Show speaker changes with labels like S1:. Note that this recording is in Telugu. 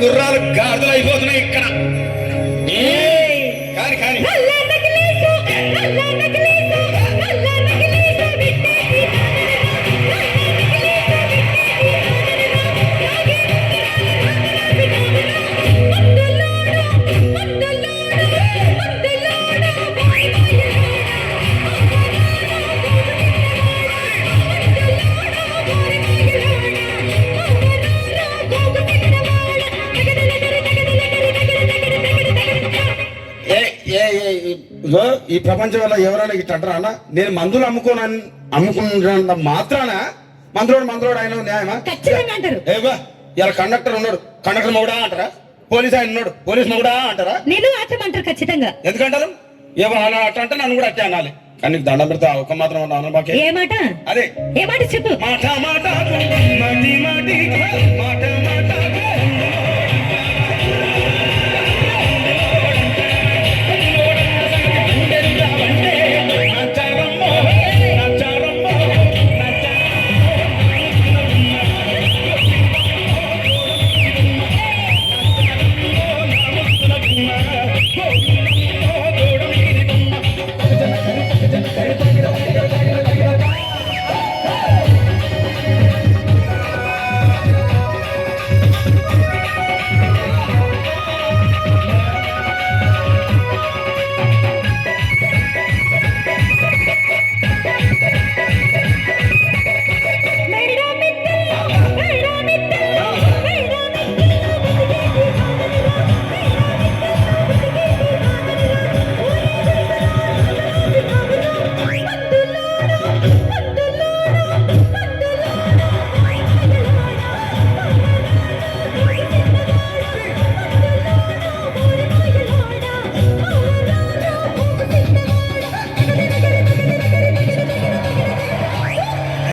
S1: గుర్రాలు గాడిదలు అయిపోతున్నాయి ఇక్కడ. కానీ కానీ ఈ ప్రపంచంలో ఎవరైనా ఇట్లా అంటారా అన్న? నేను మందులు అమ్ముకున్న మాత్రాన మందులోడు ఆయన న్యాయమా? ఏవా ఇలా కండక్టర్ ఉన్నాడు, కండక్టర్ మొగుడా అంటారా? పోలీస్ ఆయన ఉన్నాడు, పోలీస్ మొగుడా అంటారా?
S2: నేను అట్లమంటారు ఖచ్చితంగా.
S1: ఎందుకంటారు? ఏవో అలా అట్లా అంటే నన్ను కూడా అట్టే అనాలి. కానీ దండం పెడతా ఒక మాత్రం అన్న
S2: ఏ మాట?
S1: అదే
S2: ఏ మాట చెప్పు.
S1: మాట మాట